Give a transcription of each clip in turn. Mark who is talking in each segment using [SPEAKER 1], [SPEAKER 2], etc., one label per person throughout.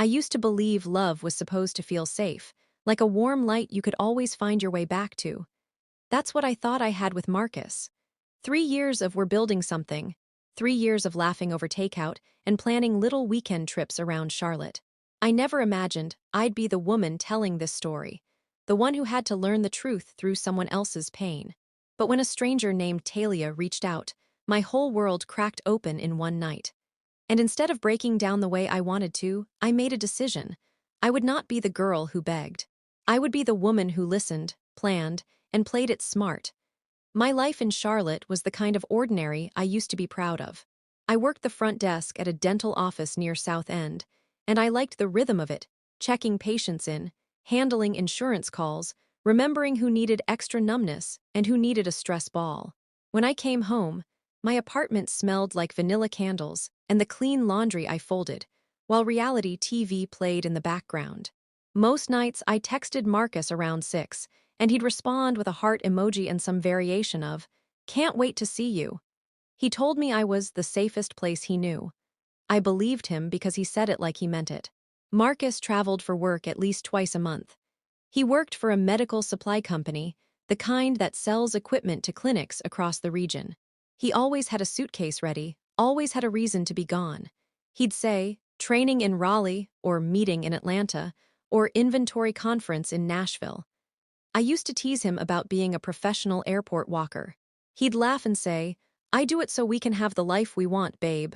[SPEAKER 1] I used to believe love was supposed to feel safe, like a warm light you could always find your way back to. That's what I thought I had with Marcus. 3 years of we're building something, 3 years of laughing over takeout and planning little weekend trips around Charlotte. I never imagined I'd be the woman telling this story, the one who had to learn the truth through someone else's pain. But when a stranger named Talia reached out, my whole world cracked open in one night. And instead of breaking down the way I wanted to, I made a decision. I would not be the girl who begged. I would be the woman who listened, planned, and played it smart. My life in Charlotte was the kind of ordinary I used to be proud of. I worked the front desk at a dental office near South End, and I liked the rhythm of it, checking patients in, handling insurance calls, remembering who needed extra numbness and who needed a stress ball. When I came home, my apartment smelled like vanilla candles and the clean laundry I folded, while reality TV played in the background. Most nights I texted Marcus around 6, and he'd respond with a heart emoji and some variation of, "Can't wait to see you." He told me I was the safest place he knew. I believed him because he said it like he meant it. Marcus traveled for work at least twice a month. He worked for a medical supply company, the kind that sells equipment to clinics across the region. He always had a suitcase ready, always had a reason to be gone. He'd say, training in Raleigh, or meeting in Atlanta, or inventory conference in Nashville. I used to tease him about being a professional airport walker. He'd laugh and say, "I do it so we can have the life we want, babe."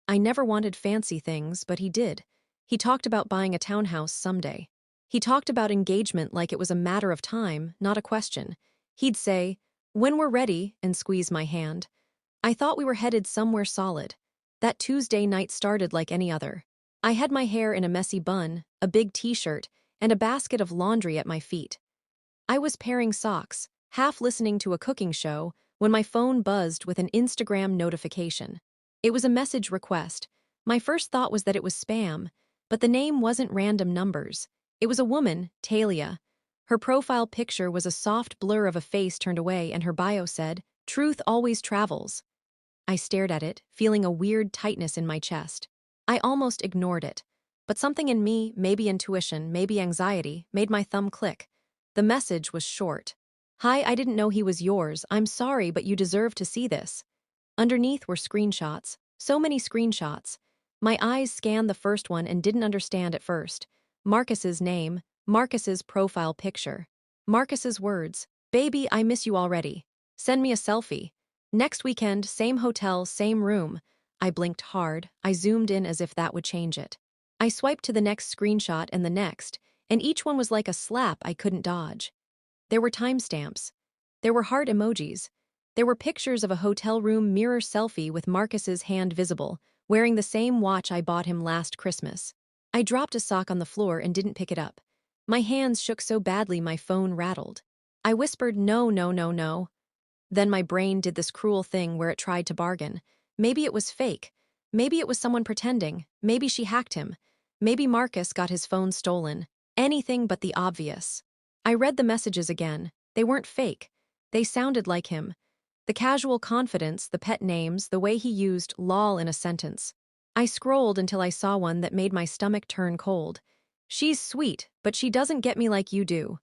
[SPEAKER 1] I never wanted fancy things, but he did. He talked about buying a townhouse someday. He talked about engagement like it was a matter of time, not a question. He'd say, "When we're ready," and squeeze my hand. I thought we were headed somewhere solid. That Tuesday night started like any other. I had my hair in a messy bun, a big t-shirt, and a basket of laundry at my feet. I was pairing socks, half listening to a cooking show, when my phone buzzed with an Instagram notification. It was a message request. My first thought was that it was spam, but the name wasn't random numbers. It was a woman, Talia. Her profile picture was a soft blur of a face turned away, and her bio said, "Truth always travels." I stared at it, feeling a weird tightness in my chest. I almost ignored it, but something in me, maybe intuition, maybe anxiety, made my thumb click. The message was short. "Hi, I didn't know he was yours. I'm sorry, but you deserve to see this." Underneath were screenshots. So many screenshots. My eyes scanned the first one and didn't understand at first. Marcus's name, Marcus's profile picture. Marcus's words, "Baby, I miss you already. Send me a selfie. Next weekend, same hotel, same room." I blinked hard. I zoomed in as if that would change it. I swiped to the next screenshot and the next, and each one was like a slap I couldn't dodge. There were timestamps. There were heart emojis. There were pictures of a hotel room mirror selfie with Marcus's hand visible, wearing the same watch I bought him last Christmas. I dropped a sock on the floor and didn't pick it up. My hands shook so badly my phone rattled. I whispered, "No, no, no, no." Then my brain did this cruel thing where it tried to bargain. Maybe it was fake. Maybe it was someone pretending. Maybe she hacked him. Maybe Marcus got his phone stolen. Anything but the obvious. I read the messages again. They weren't fake. They sounded like him. The casual confidence, the pet names, the way he used "lol" in a sentence. I scrolled until I saw one that made my stomach turn cold. "She's sweet, but she doesn't get me like you do."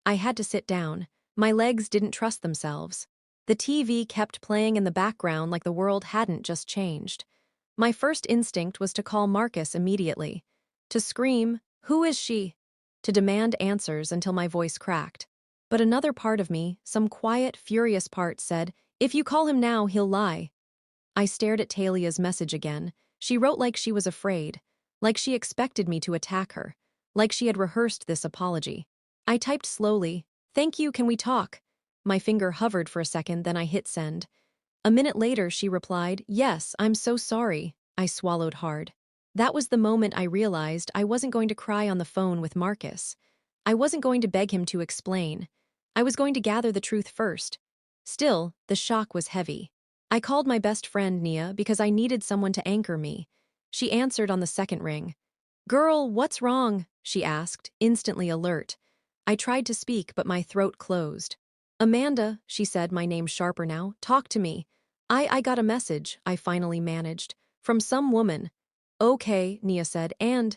[SPEAKER 1] I had to sit down. My legs didn't trust themselves. The TV kept playing in the background like the world hadn't just changed. My first instinct was to call Marcus immediately. To scream, "Who is she?" To demand answers until my voice cracked. But another part of me, some quiet, furious part, said, "If you call him now, he'll lie." I stared at Talia's message again. She wrote like she was afraid, like she expected me to attack her, like she had rehearsed this apology. I typed slowly, "Thank you, can we talk?" My finger hovered for a second, then I hit send. A minute later, she replied, "Yes, I'm so sorry." I swallowed hard. That was the moment I realized I wasn't going to cry on the phone with Marcus. I wasn't going to beg him to explain. I was going to gather the truth first. Still, the shock was heavy. I called my best friend, Nia, because I needed someone to anchor me. She answered on the second ring. "Girl, what's wrong?" she asked, instantly alert. I tried to speak, but my throat closed. "Amanda," she said, my name sharper now, "talk to me. I got a message," I finally managed, "from some woman." "Okay," Nia said, "and?"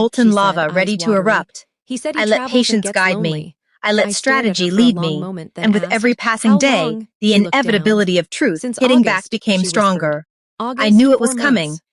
[SPEAKER 2] molten
[SPEAKER 1] she said,
[SPEAKER 2] lava
[SPEAKER 1] eyes
[SPEAKER 2] ready to
[SPEAKER 1] watery.
[SPEAKER 2] erupt.
[SPEAKER 1] He said he
[SPEAKER 2] I let
[SPEAKER 1] travels and
[SPEAKER 2] patience
[SPEAKER 1] gets
[SPEAKER 2] guide me.
[SPEAKER 1] lonely.
[SPEAKER 2] I let
[SPEAKER 1] I stared at her
[SPEAKER 2] strategy
[SPEAKER 1] for a
[SPEAKER 2] lead
[SPEAKER 1] long
[SPEAKER 2] me.
[SPEAKER 1] moment, then
[SPEAKER 2] And with every
[SPEAKER 1] asked,
[SPEAKER 2] passing
[SPEAKER 1] "How
[SPEAKER 2] day,
[SPEAKER 1] long?"
[SPEAKER 2] the
[SPEAKER 1] She looked down.
[SPEAKER 2] inevitability of truth
[SPEAKER 1] "Since
[SPEAKER 2] hitting back
[SPEAKER 1] August,"
[SPEAKER 2] became
[SPEAKER 1] she whispered.
[SPEAKER 2] stronger. I
[SPEAKER 1] "August,
[SPEAKER 2] knew it was
[SPEAKER 1] 4 months.
[SPEAKER 2] coming.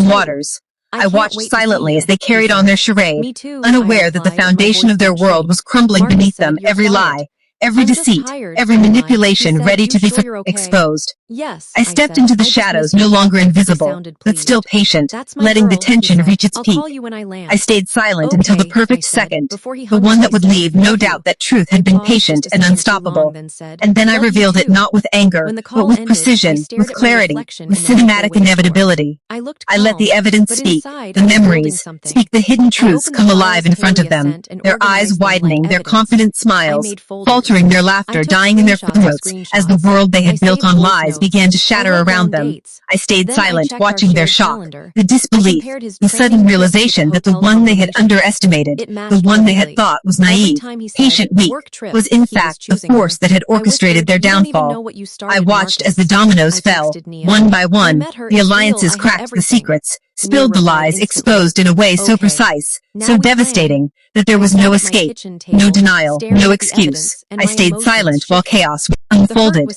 [SPEAKER 2] calm
[SPEAKER 1] too.
[SPEAKER 2] waters.
[SPEAKER 1] I
[SPEAKER 2] I
[SPEAKER 1] can't
[SPEAKER 2] watched
[SPEAKER 1] wait to see
[SPEAKER 2] silently
[SPEAKER 1] you,
[SPEAKER 2] as they
[SPEAKER 1] he
[SPEAKER 2] carried on
[SPEAKER 1] said.
[SPEAKER 2] their charade,
[SPEAKER 1] Me too, I
[SPEAKER 2] unaware that the
[SPEAKER 1] replied, my
[SPEAKER 2] foundation
[SPEAKER 1] voice
[SPEAKER 2] of their
[SPEAKER 1] didn't
[SPEAKER 2] world
[SPEAKER 1] shake.
[SPEAKER 2] was crumbling
[SPEAKER 1] Marcus
[SPEAKER 2] beneath them,
[SPEAKER 1] said, "You're
[SPEAKER 2] every
[SPEAKER 1] quiet."
[SPEAKER 2] lie, every
[SPEAKER 1] "I'm just
[SPEAKER 2] deceit,
[SPEAKER 1] tired,"
[SPEAKER 2] every
[SPEAKER 1] I lied. He
[SPEAKER 2] manipulation
[SPEAKER 1] said,
[SPEAKER 2] ready
[SPEAKER 1] "You
[SPEAKER 2] to be
[SPEAKER 1] sure you're okay?"
[SPEAKER 2] exposed.
[SPEAKER 1] "Yes,"
[SPEAKER 2] I
[SPEAKER 1] I
[SPEAKER 2] stepped
[SPEAKER 1] said.
[SPEAKER 2] into the
[SPEAKER 1] I just
[SPEAKER 2] shadows,
[SPEAKER 1] missed
[SPEAKER 2] no
[SPEAKER 1] you.
[SPEAKER 2] longer
[SPEAKER 1] He
[SPEAKER 2] invisible,
[SPEAKER 1] sounded
[SPEAKER 2] but still
[SPEAKER 1] pleased.
[SPEAKER 2] patient,
[SPEAKER 1] "That's my
[SPEAKER 2] letting the
[SPEAKER 1] girl," he
[SPEAKER 2] tension
[SPEAKER 1] said.
[SPEAKER 2] reach its
[SPEAKER 1] "I'll
[SPEAKER 2] peak.
[SPEAKER 1] call you when I
[SPEAKER 2] I
[SPEAKER 1] land."
[SPEAKER 2] stayed silent until the
[SPEAKER 1] "Okay," I
[SPEAKER 2] perfect
[SPEAKER 1] said.
[SPEAKER 2] second,
[SPEAKER 1] Before he
[SPEAKER 2] the
[SPEAKER 1] hung
[SPEAKER 2] one
[SPEAKER 1] up,
[SPEAKER 2] that
[SPEAKER 1] he
[SPEAKER 2] would
[SPEAKER 1] said,
[SPEAKER 2] leave no
[SPEAKER 1] "Love
[SPEAKER 2] doubt
[SPEAKER 1] you."
[SPEAKER 2] that truth
[SPEAKER 1] I
[SPEAKER 2] had been
[SPEAKER 1] paused just
[SPEAKER 2] patient
[SPEAKER 1] a
[SPEAKER 2] and
[SPEAKER 1] second too long,
[SPEAKER 2] unstoppable.
[SPEAKER 1] then said,
[SPEAKER 2] And then I
[SPEAKER 1] "Love you
[SPEAKER 2] revealed it
[SPEAKER 1] too."
[SPEAKER 2] not with anger,
[SPEAKER 1] When the
[SPEAKER 2] but
[SPEAKER 1] call
[SPEAKER 2] with
[SPEAKER 1] ended, I
[SPEAKER 2] precision,
[SPEAKER 1] stared
[SPEAKER 2] with
[SPEAKER 1] at my
[SPEAKER 2] clarity,
[SPEAKER 1] reflection
[SPEAKER 2] with
[SPEAKER 1] in the hallway
[SPEAKER 2] cinematic
[SPEAKER 1] windstorm.
[SPEAKER 2] inevitability.
[SPEAKER 1] I looked
[SPEAKER 2] I let the
[SPEAKER 1] calm,
[SPEAKER 2] evidence
[SPEAKER 1] but
[SPEAKER 2] speak,
[SPEAKER 1] inside
[SPEAKER 2] the
[SPEAKER 1] I was building
[SPEAKER 2] memories,
[SPEAKER 1] something.
[SPEAKER 2] speak the hidden
[SPEAKER 1] I
[SPEAKER 2] truths
[SPEAKER 1] opened the
[SPEAKER 2] come alive
[SPEAKER 1] files
[SPEAKER 2] in front of
[SPEAKER 1] Talia
[SPEAKER 2] them,
[SPEAKER 1] sent and
[SPEAKER 2] their eyes
[SPEAKER 1] organized them like
[SPEAKER 2] widening, their
[SPEAKER 1] evidence.
[SPEAKER 2] confident
[SPEAKER 1] I
[SPEAKER 2] smiles,
[SPEAKER 1] made folders.
[SPEAKER 2] faltering their
[SPEAKER 1] I
[SPEAKER 2] laughter
[SPEAKER 1] took
[SPEAKER 2] dying in their
[SPEAKER 1] screenshots of
[SPEAKER 2] throats as the
[SPEAKER 1] screenshots.
[SPEAKER 2] world they
[SPEAKER 1] I
[SPEAKER 2] had built
[SPEAKER 1] saved
[SPEAKER 2] on
[SPEAKER 1] voice
[SPEAKER 2] lies
[SPEAKER 1] notes.
[SPEAKER 2] began to
[SPEAKER 1] I
[SPEAKER 2] shatter
[SPEAKER 1] wrote
[SPEAKER 2] around
[SPEAKER 1] down
[SPEAKER 2] them.
[SPEAKER 1] dates.
[SPEAKER 2] I stayed
[SPEAKER 1] Then I
[SPEAKER 2] silent,
[SPEAKER 1] checked our
[SPEAKER 2] watching their
[SPEAKER 1] shared
[SPEAKER 2] shock,
[SPEAKER 1] calendar.
[SPEAKER 2] the
[SPEAKER 1] I
[SPEAKER 2] disbelief,
[SPEAKER 1] compared his
[SPEAKER 2] the
[SPEAKER 1] training
[SPEAKER 2] sudden
[SPEAKER 1] trips with the
[SPEAKER 2] realization that the
[SPEAKER 1] hotel
[SPEAKER 2] one they had
[SPEAKER 1] confirmations.
[SPEAKER 2] underestimated,
[SPEAKER 1] It
[SPEAKER 2] the
[SPEAKER 1] matched
[SPEAKER 2] one they had
[SPEAKER 1] perfectly.
[SPEAKER 2] thought was
[SPEAKER 1] Every
[SPEAKER 2] naive,
[SPEAKER 1] time he said,
[SPEAKER 2] patient, weak,
[SPEAKER 1] "Work trip,"
[SPEAKER 2] was in
[SPEAKER 1] he was
[SPEAKER 2] fact the
[SPEAKER 1] choosing
[SPEAKER 2] force
[SPEAKER 1] her.
[SPEAKER 2] that had
[SPEAKER 1] I
[SPEAKER 2] orchestrated
[SPEAKER 1] whispered,
[SPEAKER 2] their
[SPEAKER 1] "You don't even know
[SPEAKER 2] downfall.
[SPEAKER 1] what you
[SPEAKER 2] I
[SPEAKER 1] started,
[SPEAKER 2] watched as the
[SPEAKER 1] Marcus."
[SPEAKER 2] dominoes
[SPEAKER 1] I
[SPEAKER 2] fell,
[SPEAKER 1] texted Nia.
[SPEAKER 2] one by
[SPEAKER 1] "I
[SPEAKER 2] one,
[SPEAKER 1] met her
[SPEAKER 2] the
[SPEAKER 1] in real.
[SPEAKER 2] alliances
[SPEAKER 1] I have
[SPEAKER 2] cracked the
[SPEAKER 1] everything."
[SPEAKER 2] secrets, spilled the lies, exposed in a way so precise, so devastating, that there was no escape, no denial, no excuse. I stayed silent while chaos unfolded.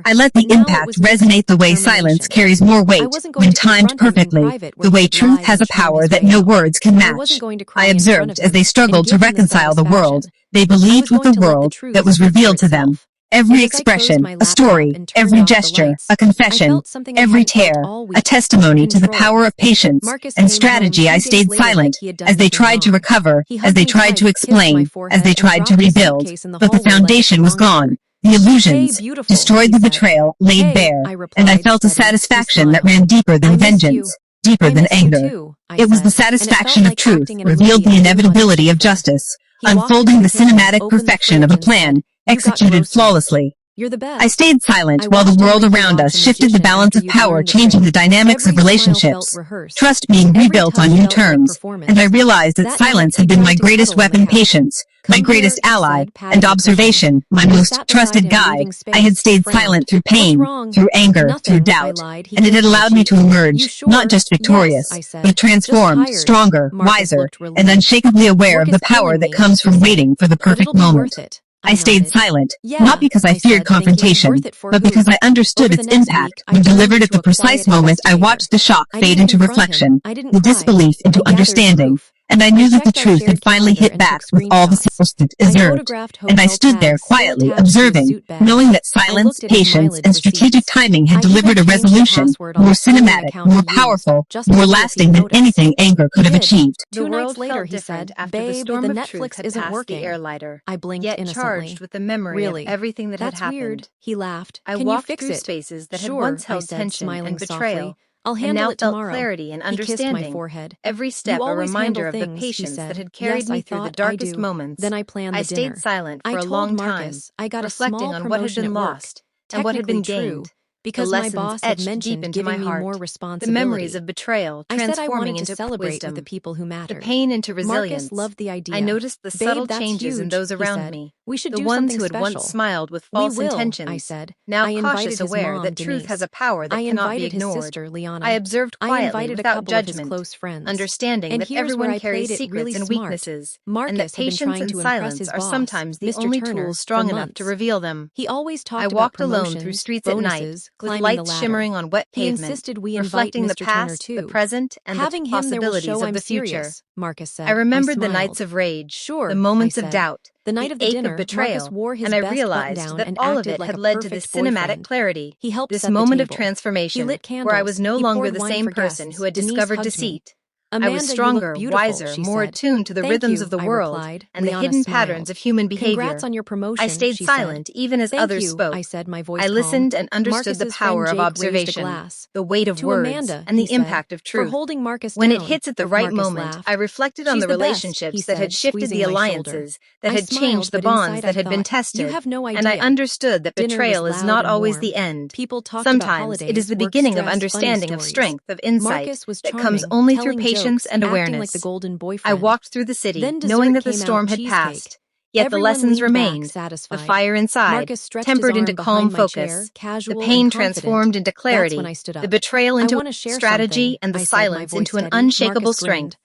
[SPEAKER 2] I let the impact resonate the way silence carries more weight when timed perfectly, the way truth has a power that no words can match. I observed as they struggled to reconcile the world they believed with the world that was revealed to them. Every expression, a story, every gesture, a confession, every tear, a testimony to the power of patience and strategy. I stayed silent as they tried to recover, as they tried to explain, as they tried to rebuild. But the foundation was gone. The illusions, destroyed, the betrayal, laid bare, and I felt a satisfaction that ran deeper than vengeance, deeper than anger. It was the satisfaction of truth, revealed the inevitability of justice, unfolding the cinematic perfection of a plan, executed flawlessly. I stayed silent while the world around us shifted the balance of power, changing the dynamics of relationships, trust being rebuilt on new terms, and I realized that silence had been my greatest weapon, patience, my greatest ally, and observation, my most trusted guide. I had stayed silent through pain, through anger, through doubt, and it had allowed me to emerge, not just victorious, but transformed, stronger, wiser, and unshakably aware of the power that comes from waiting for the perfect moment. I stayed silent, not because I feared confrontation, but because I understood its impact. When delivered at the precise moment, I watched the shock fade into reflection, the disbelief into understanding, and I knew that the truth had finally hit back with all the force it deserved. And I stood there quietly, observing, knowing that silence, patience, and strategic timing had delivered a resolution more cinematic, more powerful, more lasting than anything anger could have achieved.
[SPEAKER 3] 2 nights later, he said, "Babe, the Netflix isn't working." I blinked innocently.
[SPEAKER 4] Charged with the memory of everything that had
[SPEAKER 1] That's
[SPEAKER 4] happened.
[SPEAKER 1] weird. He laughed.
[SPEAKER 4] I
[SPEAKER 1] Can
[SPEAKER 4] walked
[SPEAKER 1] you fix
[SPEAKER 4] through
[SPEAKER 1] it?
[SPEAKER 4] spaces that had
[SPEAKER 1] Sure,
[SPEAKER 4] once
[SPEAKER 1] I
[SPEAKER 4] held
[SPEAKER 1] said,
[SPEAKER 4] tension
[SPEAKER 1] smiling
[SPEAKER 4] and betrayal,
[SPEAKER 1] softly. I'll
[SPEAKER 4] and
[SPEAKER 1] handle
[SPEAKER 4] now
[SPEAKER 1] it
[SPEAKER 4] felt
[SPEAKER 1] tomorrow.
[SPEAKER 4] clarity and
[SPEAKER 1] He kissed my
[SPEAKER 4] understanding.
[SPEAKER 1] forehead.
[SPEAKER 4] Every step
[SPEAKER 1] You
[SPEAKER 4] a
[SPEAKER 1] always
[SPEAKER 4] reminder
[SPEAKER 1] handle
[SPEAKER 4] of
[SPEAKER 1] things,
[SPEAKER 4] the
[SPEAKER 1] he
[SPEAKER 4] patience
[SPEAKER 1] said.
[SPEAKER 4] that had carried
[SPEAKER 1] Yes,
[SPEAKER 4] me
[SPEAKER 1] I
[SPEAKER 4] through the
[SPEAKER 1] thought I
[SPEAKER 4] darkest
[SPEAKER 1] do.
[SPEAKER 4] moments.
[SPEAKER 1] Then I planned
[SPEAKER 4] I
[SPEAKER 1] the dinner.
[SPEAKER 4] stayed silent
[SPEAKER 1] I
[SPEAKER 4] for a
[SPEAKER 1] told
[SPEAKER 4] long
[SPEAKER 1] Marcus
[SPEAKER 4] time,
[SPEAKER 1] I got a
[SPEAKER 4] reflecting
[SPEAKER 1] small
[SPEAKER 4] on what had
[SPEAKER 1] promotion
[SPEAKER 4] been
[SPEAKER 1] at work.
[SPEAKER 4] lost and what had been
[SPEAKER 1] Technically true,
[SPEAKER 4] gained.
[SPEAKER 1] because
[SPEAKER 4] The
[SPEAKER 1] my
[SPEAKER 4] lessons
[SPEAKER 1] boss had
[SPEAKER 4] etched deep
[SPEAKER 1] mentioned
[SPEAKER 4] into my
[SPEAKER 1] giving me more
[SPEAKER 4] heart. The
[SPEAKER 1] responsibility.
[SPEAKER 4] memories of betrayal
[SPEAKER 1] I said I
[SPEAKER 4] transforming
[SPEAKER 1] wanted to
[SPEAKER 4] into
[SPEAKER 1] celebrate
[SPEAKER 4] wisdom.
[SPEAKER 1] with the people who
[SPEAKER 4] The
[SPEAKER 1] mattered.
[SPEAKER 4] pain into
[SPEAKER 1] Marcus
[SPEAKER 4] resilience.
[SPEAKER 1] loved the idea.
[SPEAKER 4] I noticed the
[SPEAKER 1] Babe,
[SPEAKER 4] subtle
[SPEAKER 1] that's
[SPEAKER 4] changes in
[SPEAKER 1] huge,
[SPEAKER 4] those
[SPEAKER 1] he
[SPEAKER 4] around
[SPEAKER 1] said.
[SPEAKER 4] me.
[SPEAKER 1] We should
[SPEAKER 4] The
[SPEAKER 1] do
[SPEAKER 4] ones
[SPEAKER 1] something
[SPEAKER 4] who had
[SPEAKER 1] special.
[SPEAKER 4] once smiled with
[SPEAKER 1] We
[SPEAKER 4] false
[SPEAKER 1] will,
[SPEAKER 4] intentions,
[SPEAKER 1] I said.
[SPEAKER 4] now
[SPEAKER 1] I invited
[SPEAKER 4] cautious
[SPEAKER 1] his
[SPEAKER 4] aware
[SPEAKER 1] mom,
[SPEAKER 4] that truth has
[SPEAKER 1] Denise.
[SPEAKER 4] a power that
[SPEAKER 1] I
[SPEAKER 4] cannot be
[SPEAKER 1] invited his
[SPEAKER 4] ignored.
[SPEAKER 1] sister, Liana.
[SPEAKER 4] I observed
[SPEAKER 1] I
[SPEAKER 4] quietly
[SPEAKER 1] invited a
[SPEAKER 4] without
[SPEAKER 1] couple of his
[SPEAKER 4] judgment,
[SPEAKER 1] close friends.
[SPEAKER 4] understanding
[SPEAKER 1] And
[SPEAKER 4] that
[SPEAKER 1] here's where
[SPEAKER 4] everyone
[SPEAKER 1] I
[SPEAKER 4] carries
[SPEAKER 1] played it
[SPEAKER 4] secrets
[SPEAKER 1] really
[SPEAKER 4] and
[SPEAKER 1] smart.
[SPEAKER 4] weaknesses,
[SPEAKER 1] Marcus
[SPEAKER 4] and that
[SPEAKER 1] had been
[SPEAKER 4] patience
[SPEAKER 1] trying
[SPEAKER 4] and
[SPEAKER 1] to impress
[SPEAKER 4] silence
[SPEAKER 1] his
[SPEAKER 4] are
[SPEAKER 1] boss,
[SPEAKER 4] sometimes the
[SPEAKER 1] Mr.
[SPEAKER 4] only
[SPEAKER 1] Turner,
[SPEAKER 4] tools
[SPEAKER 1] for
[SPEAKER 4] strong enough to
[SPEAKER 1] months.
[SPEAKER 4] reveal them.
[SPEAKER 1] He always
[SPEAKER 4] I
[SPEAKER 1] talked about
[SPEAKER 4] walked alone through
[SPEAKER 1] promotions,
[SPEAKER 4] streets at night,
[SPEAKER 1] bonuses,
[SPEAKER 4] with
[SPEAKER 1] climbing the
[SPEAKER 4] lights
[SPEAKER 1] ladder.
[SPEAKER 4] shimmering on wet
[SPEAKER 1] He
[SPEAKER 4] pavement,
[SPEAKER 1] insisted we invite
[SPEAKER 4] reflecting the
[SPEAKER 1] Mr. Turner
[SPEAKER 4] past,
[SPEAKER 1] too.
[SPEAKER 4] the present, and the
[SPEAKER 1] Having him there will
[SPEAKER 4] possibilities
[SPEAKER 1] show
[SPEAKER 4] of
[SPEAKER 1] I'm
[SPEAKER 4] the future.
[SPEAKER 1] serious, Marcus said.
[SPEAKER 4] I remembered the
[SPEAKER 1] smiled.
[SPEAKER 4] nights of rage,
[SPEAKER 1] Sure,
[SPEAKER 4] the moments
[SPEAKER 1] I
[SPEAKER 4] of
[SPEAKER 1] said.
[SPEAKER 4] doubt,
[SPEAKER 1] The night
[SPEAKER 4] the
[SPEAKER 1] of the
[SPEAKER 4] ache
[SPEAKER 1] dinner,
[SPEAKER 4] of betrayal,
[SPEAKER 1] Marcus wore his
[SPEAKER 4] and I
[SPEAKER 1] best
[SPEAKER 4] realized
[SPEAKER 1] button-down
[SPEAKER 4] that
[SPEAKER 1] and
[SPEAKER 4] all of
[SPEAKER 1] acted
[SPEAKER 4] it
[SPEAKER 1] like
[SPEAKER 4] had
[SPEAKER 1] a
[SPEAKER 4] led to this
[SPEAKER 1] perfect
[SPEAKER 4] cinematic
[SPEAKER 1] boyfriend.
[SPEAKER 4] clarity,
[SPEAKER 1] He helped
[SPEAKER 4] this
[SPEAKER 1] set the
[SPEAKER 4] moment of
[SPEAKER 1] table. He
[SPEAKER 4] transformation,
[SPEAKER 1] lit
[SPEAKER 4] where I
[SPEAKER 1] candles.
[SPEAKER 4] was no
[SPEAKER 1] He
[SPEAKER 4] longer
[SPEAKER 1] poured
[SPEAKER 4] the
[SPEAKER 1] wine
[SPEAKER 4] same
[SPEAKER 1] for
[SPEAKER 4] person
[SPEAKER 1] guests.
[SPEAKER 4] who had
[SPEAKER 1] Denise
[SPEAKER 4] discovered
[SPEAKER 1] hugged me.
[SPEAKER 4] deceit.
[SPEAKER 1] Amanda,
[SPEAKER 4] I was
[SPEAKER 1] you look
[SPEAKER 4] stronger,
[SPEAKER 1] beautiful,
[SPEAKER 4] wiser,
[SPEAKER 1] she
[SPEAKER 4] more
[SPEAKER 1] said.
[SPEAKER 4] attuned to the
[SPEAKER 1] Thank
[SPEAKER 4] rhythms
[SPEAKER 1] you,
[SPEAKER 4] of the
[SPEAKER 1] I
[SPEAKER 4] world
[SPEAKER 1] replied.
[SPEAKER 4] and the
[SPEAKER 1] Liana
[SPEAKER 4] hidden
[SPEAKER 1] smiled.
[SPEAKER 4] patterns of human behavior.
[SPEAKER 1] Congrats on your promotion,
[SPEAKER 4] I stayed
[SPEAKER 1] she
[SPEAKER 4] silent,
[SPEAKER 1] said.
[SPEAKER 4] even as
[SPEAKER 1] Thank
[SPEAKER 4] others
[SPEAKER 1] you,
[SPEAKER 4] spoke.
[SPEAKER 1] I said, my voice
[SPEAKER 4] I
[SPEAKER 1] calm.
[SPEAKER 4] listened and understood the
[SPEAKER 1] Marcus's
[SPEAKER 4] power
[SPEAKER 1] friend
[SPEAKER 4] of
[SPEAKER 1] Jake raised a
[SPEAKER 4] observation,
[SPEAKER 1] glass.
[SPEAKER 4] the weight of
[SPEAKER 1] To
[SPEAKER 4] words,
[SPEAKER 1] Amanda,
[SPEAKER 4] and the
[SPEAKER 1] he said,
[SPEAKER 4] impact of
[SPEAKER 1] for
[SPEAKER 4] truth.
[SPEAKER 1] holding Marcus
[SPEAKER 4] When
[SPEAKER 1] down.
[SPEAKER 4] it hits at the right
[SPEAKER 1] Marcus
[SPEAKER 4] moment,
[SPEAKER 1] laughed.
[SPEAKER 4] I reflected on
[SPEAKER 1] She's
[SPEAKER 4] the
[SPEAKER 1] the best,
[SPEAKER 4] relationships
[SPEAKER 1] he
[SPEAKER 4] that had
[SPEAKER 1] said,
[SPEAKER 4] shifted the
[SPEAKER 1] squeezing my shoulder.
[SPEAKER 4] alliances, that
[SPEAKER 1] I
[SPEAKER 4] had
[SPEAKER 1] smiled,
[SPEAKER 4] changed the
[SPEAKER 1] but
[SPEAKER 4] bonds
[SPEAKER 1] inside
[SPEAKER 4] that
[SPEAKER 1] I
[SPEAKER 4] had been
[SPEAKER 1] thought,
[SPEAKER 4] tested,
[SPEAKER 1] you have no
[SPEAKER 4] and I
[SPEAKER 1] idea.
[SPEAKER 4] understood that
[SPEAKER 1] Dinner was
[SPEAKER 4] betrayal is
[SPEAKER 1] loud
[SPEAKER 4] not
[SPEAKER 1] and
[SPEAKER 4] always
[SPEAKER 1] warm.
[SPEAKER 4] the end.
[SPEAKER 1] People talked about
[SPEAKER 4] Sometimes it is
[SPEAKER 1] holidays,
[SPEAKER 4] the
[SPEAKER 1] work
[SPEAKER 4] beginning of
[SPEAKER 1] stress, funny
[SPEAKER 4] understanding, of
[SPEAKER 1] stories.
[SPEAKER 4] strength, of insight
[SPEAKER 1] Marcus was
[SPEAKER 4] that
[SPEAKER 1] charming,
[SPEAKER 4] comes only through
[SPEAKER 1] telling
[SPEAKER 4] patience
[SPEAKER 1] jokes,
[SPEAKER 4] and
[SPEAKER 1] acting like the
[SPEAKER 4] awareness.
[SPEAKER 1] golden
[SPEAKER 4] I
[SPEAKER 1] boyfriend.
[SPEAKER 4] walked through the city,
[SPEAKER 1] Then
[SPEAKER 4] knowing
[SPEAKER 1] dessert
[SPEAKER 4] that the
[SPEAKER 1] came
[SPEAKER 4] storm
[SPEAKER 1] out,
[SPEAKER 4] had
[SPEAKER 1] cheesecake.
[SPEAKER 4] passed, yet the
[SPEAKER 1] Everyone
[SPEAKER 4] lessons
[SPEAKER 1] leaned back,
[SPEAKER 4] remained. The
[SPEAKER 1] satisfied.
[SPEAKER 4] fire inside,
[SPEAKER 1] Marcus stretched
[SPEAKER 4] tempered
[SPEAKER 1] his
[SPEAKER 4] into
[SPEAKER 1] arm
[SPEAKER 4] calm
[SPEAKER 1] behind my chair,
[SPEAKER 4] focus, the
[SPEAKER 1] casual
[SPEAKER 4] pain
[SPEAKER 1] and confident.
[SPEAKER 4] transformed into
[SPEAKER 1] That's when
[SPEAKER 4] clarity,
[SPEAKER 1] I stood
[SPEAKER 4] the
[SPEAKER 1] up.
[SPEAKER 4] betrayal
[SPEAKER 1] I
[SPEAKER 4] into
[SPEAKER 1] want to share
[SPEAKER 4] strategy,
[SPEAKER 1] something,
[SPEAKER 4] and the
[SPEAKER 1] I said, my
[SPEAKER 4] silence
[SPEAKER 1] voice
[SPEAKER 4] into an
[SPEAKER 1] steady.
[SPEAKER 4] unshakable
[SPEAKER 1] Marcus
[SPEAKER 4] strength.
[SPEAKER 1] grinned.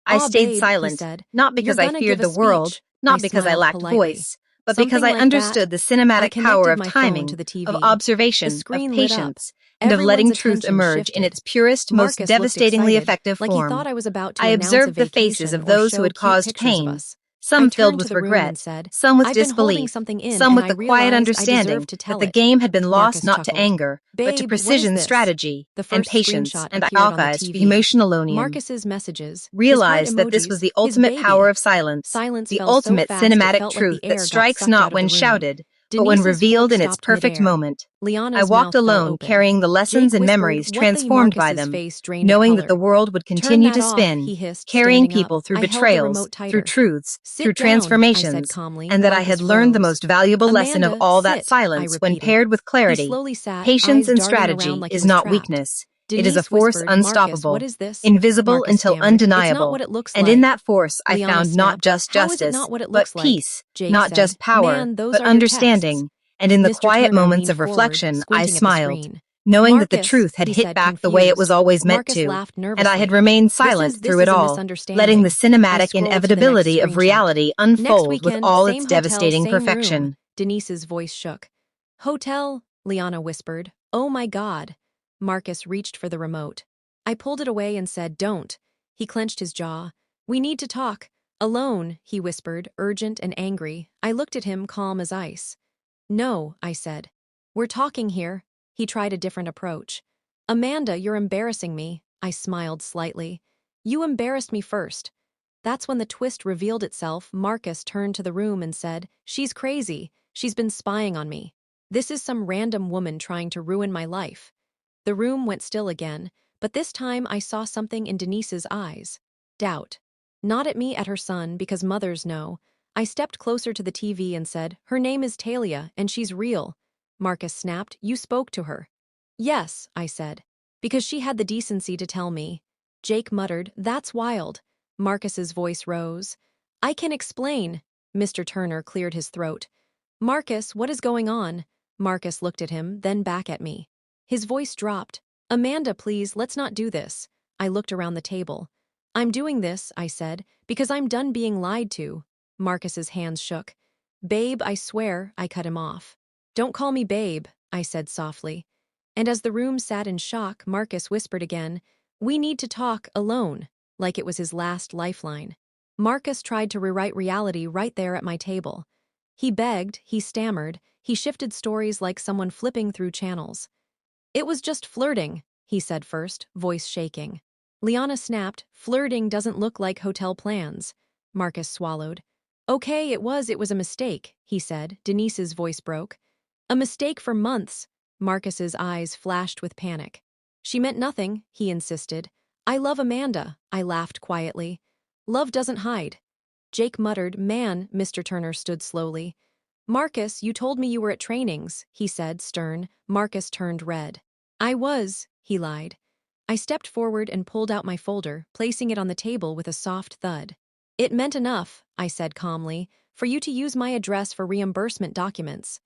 [SPEAKER 4] I
[SPEAKER 1] Aw,
[SPEAKER 4] stayed
[SPEAKER 1] babe, he
[SPEAKER 4] silent,
[SPEAKER 1] said.
[SPEAKER 4] not
[SPEAKER 1] You're
[SPEAKER 4] because I
[SPEAKER 1] gonna
[SPEAKER 4] feared
[SPEAKER 1] give a
[SPEAKER 4] the world,
[SPEAKER 1] speech.
[SPEAKER 4] not
[SPEAKER 1] I
[SPEAKER 4] because I
[SPEAKER 1] smiled
[SPEAKER 4] lacked
[SPEAKER 1] politely.
[SPEAKER 4] voice, but because
[SPEAKER 1] Something
[SPEAKER 4] I
[SPEAKER 1] like
[SPEAKER 4] understood
[SPEAKER 1] that.
[SPEAKER 4] the cinematic
[SPEAKER 1] I
[SPEAKER 4] power
[SPEAKER 1] connected
[SPEAKER 4] of
[SPEAKER 1] my phone
[SPEAKER 4] timing,
[SPEAKER 1] to the
[SPEAKER 4] of
[SPEAKER 1] TV. The
[SPEAKER 4] observation, of
[SPEAKER 1] screen lit up.
[SPEAKER 4] patience, and of
[SPEAKER 1] Everyone's
[SPEAKER 4] letting truth
[SPEAKER 1] attention
[SPEAKER 4] emerge in
[SPEAKER 1] shifted.
[SPEAKER 4] its purest, most
[SPEAKER 1] Marcus looked
[SPEAKER 4] devastatingly
[SPEAKER 1] excited,
[SPEAKER 4] effective
[SPEAKER 1] like he
[SPEAKER 4] form.
[SPEAKER 1] thought I was about to
[SPEAKER 4] I
[SPEAKER 1] announce a
[SPEAKER 4] observed the faces
[SPEAKER 1] vacation
[SPEAKER 4] of
[SPEAKER 1] or
[SPEAKER 4] those who
[SPEAKER 1] show
[SPEAKER 4] had
[SPEAKER 1] cute
[SPEAKER 4] caused
[SPEAKER 1] pictures of
[SPEAKER 4] pain,
[SPEAKER 1] us.
[SPEAKER 4] some
[SPEAKER 1] I
[SPEAKER 4] filled
[SPEAKER 1] turned
[SPEAKER 4] with
[SPEAKER 1] to the room and
[SPEAKER 4] regret,
[SPEAKER 1] said,
[SPEAKER 4] some with
[SPEAKER 1] I've been holding
[SPEAKER 4] disbelief,
[SPEAKER 1] something in,
[SPEAKER 4] some
[SPEAKER 1] and
[SPEAKER 4] with
[SPEAKER 1] I
[SPEAKER 4] the quiet
[SPEAKER 1] realized I
[SPEAKER 4] understanding
[SPEAKER 1] deserved to
[SPEAKER 4] that
[SPEAKER 1] tell
[SPEAKER 4] the
[SPEAKER 1] it.
[SPEAKER 4] game had been lost
[SPEAKER 1] Marcus
[SPEAKER 4] not to
[SPEAKER 1] chuckled.
[SPEAKER 4] anger, but to
[SPEAKER 1] Babe, what is
[SPEAKER 4] precision,
[SPEAKER 1] this?
[SPEAKER 4] strategy,
[SPEAKER 1] The
[SPEAKER 4] and
[SPEAKER 1] first
[SPEAKER 4] patience,
[SPEAKER 1] screenshot
[SPEAKER 4] and I
[SPEAKER 1] appeared on the
[SPEAKER 4] archived
[SPEAKER 1] TV.
[SPEAKER 4] emotionalonium.
[SPEAKER 1] Marcus's messages, his heart
[SPEAKER 4] Realized that this
[SPEAKER 1] emojis,
[SPEAKER 4] was the
[SPEAKER 1] his
[SPEAKER 4] ultimate power
[SPEAKER 1] baby.
[SPEAKER 4] of silence,
[SPEAKER 1] Silence
[SPEAKER 4] the
[SPEAKER 1] fell so
[SPEAKER 4] ultimate
[SPEAKER 1] fast it
[SPEAKER 4] cinematic
[SPEAKER 1] felt like
[SPEAKER 4] truth
[SPEAKER 1] the
[SPEAKER 4] that
[SPEAKER 1] air got
[SPEAKER 4] strikes
[SPEAKER 1] sucked
[SPEAKER 4] not
[SPEAKER 1] out of
[SPEAKER 4] when
[SPEAKER 1] the room.
[SPEAKER 4] shouted, but when
[SPEAKER 1] Denise's
[SPEAKER 4] revealed
[SPEAKER 1] fork
[SPEAKER 4] in its
[SPEAKER 1] stopped
[SPEAKER 4] perfect
[SPEAKER 1] midair.
[SPEAKER 4] moment. I
[SPEAKER 1] Liana's
[SPEAKER 4] walked
[SPEAKER 1] mouth fell
[SPEAKER 4] alone,
[SPEAKER 1] open.
[SPEAKER 4] carrying the lessons
[SPEAKER 1] Jake
[SPEAKER 4] and
[SPEAKER 1] whispered,
[SPEAKER 4] memories
[SPEAKER 1] what the
[SPEAKER 4] transformed by
[SPEAKER 1] Marcus's
[SPEAKER 4] them,
[SPEAKER 1] face drained
[SPEAKER 4] knowing that
[SPEAKER 1] color.
[SPEAKER 4] the world would
[SPEAKER 1] Turn
[SPEAKER 4] continue
[SPEAKER 1] that
[SPEAKER 4] to
[SPEAKER 1] off,
[SPEAKER 4] spin,
[SPEAKER 1] he hissed,
[SPEAKER 4] carrying
[SPEAKER 1] standing up.
[SPEAKER 4] people through
[SPEAKER 1] I held the
[SPEAKER 4] betrayals,
[SPEAKER 1] remote
[SPEAKER 4] through
[SPEAKER 1] tighter.
[SPEAKER 4] truths, through
[SPEAKER 1] Sit down, I said
[SPEAKER 4] transformations,
[SPEAKER 1] calmly.
[SPEAKER 4] and that I had
[SPEAKER 1] Marcus
[SPEAKER 4] learned the
[SPEAKER 1] rose.
[SPEAKER 4] most valuable lesson of
[SPEAKER 1] Amanda,
[SPEAKER 4] all that
[SPEAKER 1] sit, I
[SPEAKER 4] silence when
[SPEAKER 1] repeated.
[SPEAKER 4] paired with
[SPEAKER 1] He
[SPEAKER 4] clarity.
[SPEAKER 1] slowly sat,
[SPEAKER 4] Patience
[SPEAKER 1] eyes
[SPEAKER 4] and
[SPEAKER 1] darting around
[SPEAKER 4] strategy
[SPEAKER 1] like he
[SPEAKER 4] is
[SPEAKER 1] was
[SPEAKER 4] not
[SPEAKER 1] trapped.
[SPEAKER 4] weakness. It is a
[SPEAKER 1] Denise
[SPEAKER 4] force
[SPEAKER 1] whispered, Marcus, what
[SPEAKER 4] unstoppable,
[SPEAKER 1] is this?
[SPEAKER 4] invisible
[SPEAKER 1] Marcus
[SPEAKER 4] until
[SPEAKER 1] stammered, it's not
[SPEAKER 4] undeniable.
[SPEAKER 1] what it looks
[SPEAKER 4] And
[SPEAKER 1] like.
[SPEAKER 4] in that force, I
[SPEAKER 1] Liana
[SPEAKER 4] found not
[SPEAKER 1] snapped,
[SPEAKER 4] just
[SPEAKER 1] how is it
[SPEAKER 4] justice,
[SPEAKER 1] not what it
[SPEAKER 4] but
[SPEAKER 1] looks like?
[SPEAKER 4] peace,
[SPEAKER 1] Jake
[SPEAKER 4] not
[SPEAKER 1] said,
[SPEAKER 4] just power,
[SPEAKER 1] man, those
[SPEAKER 4] but
[SPEAKER 1] are your texts.
[SPEAKER 4] understanding. And in the
[SPEAKER 1] Mr.
[SPEAKER 4] quiet
[SPEAKER 1] Turner
[SPEAKER 4] moments
[SPEAKER 1] leaned
[SPEAKER 4] of
[SPEAKER 1] forward,
[SPEAKER 4] reflection, I
[SPEAKER 1] squinting at the
[SPEAKER 4] smiled.
[SPEAKER 1] screen.
[SPEAKER 4] knowing that the
[SPEAKER 1] Marcus,
[SPEAKER 4] truth had
[SPEAKER 1] he
[SPEAKER 4] hit
[SPEAKER 1] said,
[SPEAKER 4] back the way it was
[SPEAKER 1] confused.
[SPEAKER 4] always meant
[SPEAKER 1] Marcus
[SPEAKER 4] to,
[SPEAKER 1] laughed
[SPEAKER 4] and I had
[SPEAKER 1] nervously.
[SPEAKER 4] remained
[SPEAKER 1] This
[SPEAKER 4] silent
[SPEAKER 1] is
[SPEAKER 4] through
[SPEAKER 1] this
[SPEAKER 4] it
[SPEAKER 1] is a
[SPEAKER 4] all, letting the
[SPEAKER 1] misunderstanding. I
[SPEAKER 4] cinematic
[SPEAKER 1] scrolled to the next
[SPEAKER 4] inevitability of
[SPEAKER 1] screenshot.
[SPEAKER 4] reality
[SPEAKER 1] Next
[SPEAKER 4] unfold with
[SPEAKER 1] weekend,
[SPEAKER 4] all its
[SPEAKER 1] same hotel,
[SPEAKER 4] devastating
[SPEAKER 1] same room.
[SPEAKER 4] perfection.
[SPEAKER 1] Denise's voice shook. Hotel, Liana whispered. Oh my God. Marcus reached for the remote. I pulled it away and said, don't. He clenched his jaw. We need to talk. Alone, he whispered, urgent and angry. I looked at him, calm as ice. No, I said. We're talking here. He tried a different approach. Amanda, you're embarrassing me. I smiled slightly. You embarrassed me first. That's when the twist revealed itself. Marcus turned to the room and said, she's crazy. She's been spying on me. This is some random woman trying to ruin my life. The room went still again, but this time I saw something in Denise's eyes. Doubt. Not at me, at her son, because mothers know. I stepped closer to the TV and said, her name is Talia, and she's real. Marcus snapped, you spoke to her. Yes, I said. Because she had the decency to tell me. Jake muttered, that's wild. Marcus's voice rose. I can explain. Mr. Turner cleared his throat. Marcus, what is going on? Marcus looked at him, then back at me. His voice dropped. Amanda, please, let's not do this. I looked around the table. I'm doing this, I said, because I'm done being lied to. Marcus's hands shook. Babe, I swear, I cut him off. Don't call me babe, I said softly. And as the room sat in shock, Marcus whispered again, we need to talk alone, like it was his last lifeline. Marcus tried to rewrite reality right there at my table. He begged, he stammered, he shifted stories like someone flipping through channels. It was just flirting, he said first, voice shaking. Liana snapped, flirting doesn't look like hotel plans. Marcus swallowed. Okay, it was a mistake, he said. Denise's voice broke. A mistake for months. Marcus's eyes flashed with panic. She meant nothing, he insisted. I love Amanda, I laughed quietly. Love doesn't hide. Jake muttered, man, Mr. Turner stood slowly. Marcus, you told me you were at trainings, he said, stern. Marcus turned red. I was, he lied. I stepped forward and pulled out my folder, placing it on the table with a soft thud. It meant enough, I said calmly, for you to use my address for reimbursement documents.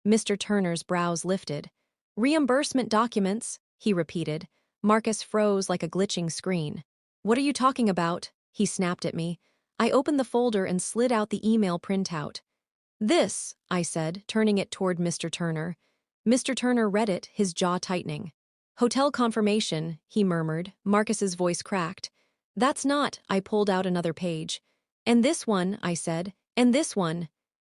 [SPEAKER 1] Mr. Turner's brows lifted. Reimbursement documents, he repeated. Marcus froze like a glitching screen. What are you talking about? He snapped at me. I opened the folder and slid out the email printout. This, I said, turning it toward Mr. Turner. Mr. Turner read it, his jaw tightening. Hotel confirmation, he murmured. Marcus's voice cracked. That's not, I pulled out another page. And this one, I said, and this one.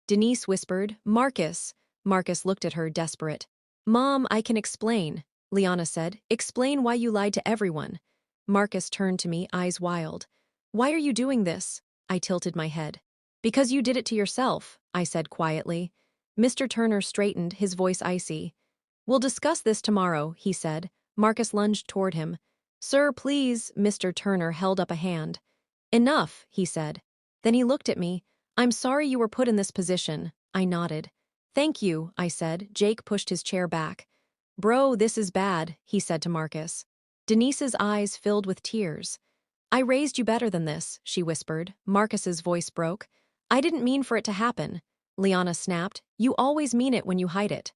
[SPEAKER 1] Denise whispered, Marcus. Marcus looked at her, desperate. Mom, I can explain, Liana said. Explain why you lied to everyone. Marcus turned to me, eyes wild. Why are you doing this? I tilted my head. Because you did it to yourself, I said quietly. Mr. Turner straightened, his voice icy. We'll discuss this tomorrow, he said. Marcus lunged toward him. Sir, please, Mr. Turner held up a hand. Enough, he said. Then he looked at me. I'm sorry you were put in this position. I nodded. Thank you, I said. Jake pushed his chair back. Bro, this is bad, he said to Marcus. Denise's eyes filled with tears. I raised you better than this, she whispered. Marcus's voice broke. I didn't mean for it to happen. Liana snapped. You always mean it when you hide it.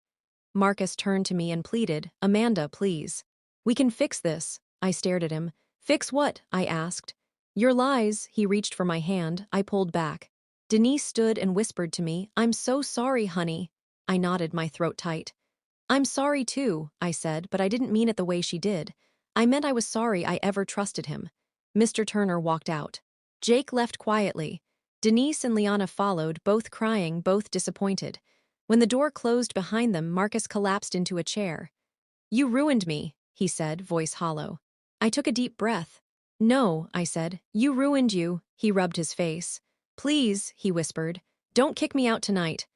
[SPEAKER 1] Marcus turned to me and pleaded, Amanda, please. We can fix this. I stared at him. Fix what? I asked. Your lies. He reached for my hand. I pulled back. Denise stood and whispered to me, I'm so sorry, honey. I nodded, my throat tight. I'm sorry too, I said, but I didn't mean it the way she did. I meant I was sorry I ever trusted him. Mr. Turner walked out. Jake left quietly. Denise and Liana followed, both crying, both disappointed. When the door closed behind them, Marcus collapsed into a chair. You ruined me, he said, voice hollow. I took a deep breath. No, I said. You ruined you. He rubbed his face. Please, he whispered. Don't kick me out tonight.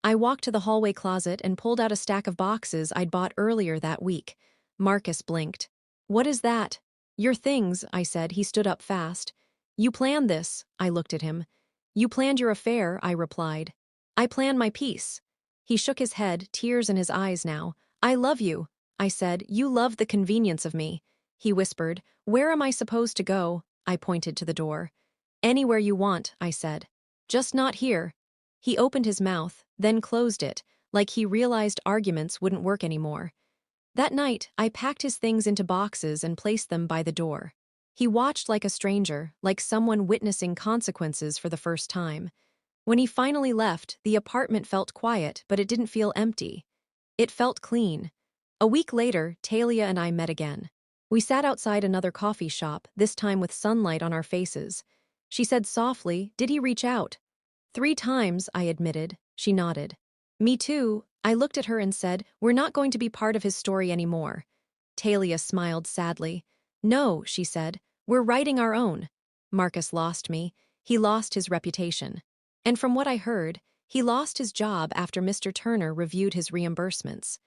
[SPEAKER 1] I walked to the hallway closet and pulled out a stack of boxes I'd bought earlier that week. Marcus blinked. What is that? Your things, I said. He stood up fast. You planned this, I looked at him. You planned your affair, I replied. I planned my peace. He shook his head, tears in his eyes now. I love you, I said. You love the convenience of me. He whispered. Where am I supposed to go? I pointed to the door. Anywhere you want, I said. Just not here. He opened his mouth, then closed it, like he realized arguments wouldn't work anymore. That night, I packed his things into boxes and placed them by the door. He watched like a stranger, like someone witnessing consequences for the first time. When he finally left, the apartment felt quiet, but it didn't feel empty. It felt clean. A week later, Talia and I met again. We sat outside another coffee shop, this time with sunlight on our faces. She said softly, "Did he reach out?" "3 times," I admitted. She nodded. "Me too." I looked at her and said, "We're not going to be part of his story anymore." Talia smiled sadly. "No," she said, "we're writing our own." Marcus lost me. He lost his reputation. And from what I heard, he lost his job after Mr. Turner reviewed his reimbursements.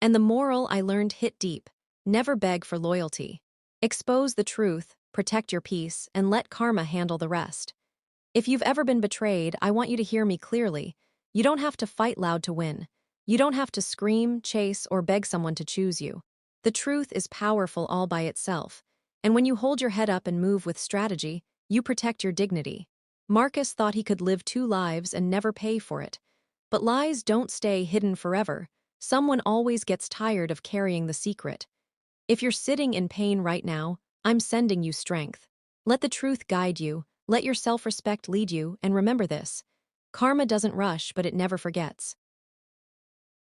[SPEAKER 1] And the moral I learned hit deep. Never beg for loyalty. Expose the truth, protect your peace, and let karma handle the rest. If you've ever been betrayed, I want you to hear me clearly. You don't have to fight loud to win. You don't have to scream, chase, or beg someone to choose you. The truth is powerful all by itself. And when you hold your head up and move with strategy, you protect your dignity. Marcus thought he could live 2 lives and never pay for it. But lies don't stay hidden forever. Someone always gets tired of carrying the secret. If you're sitting in pain right now, I'm sending you strength. Let the truth guide you, let your self-respect lead you, and remember this. Karma doesn't rush, but it never forgets.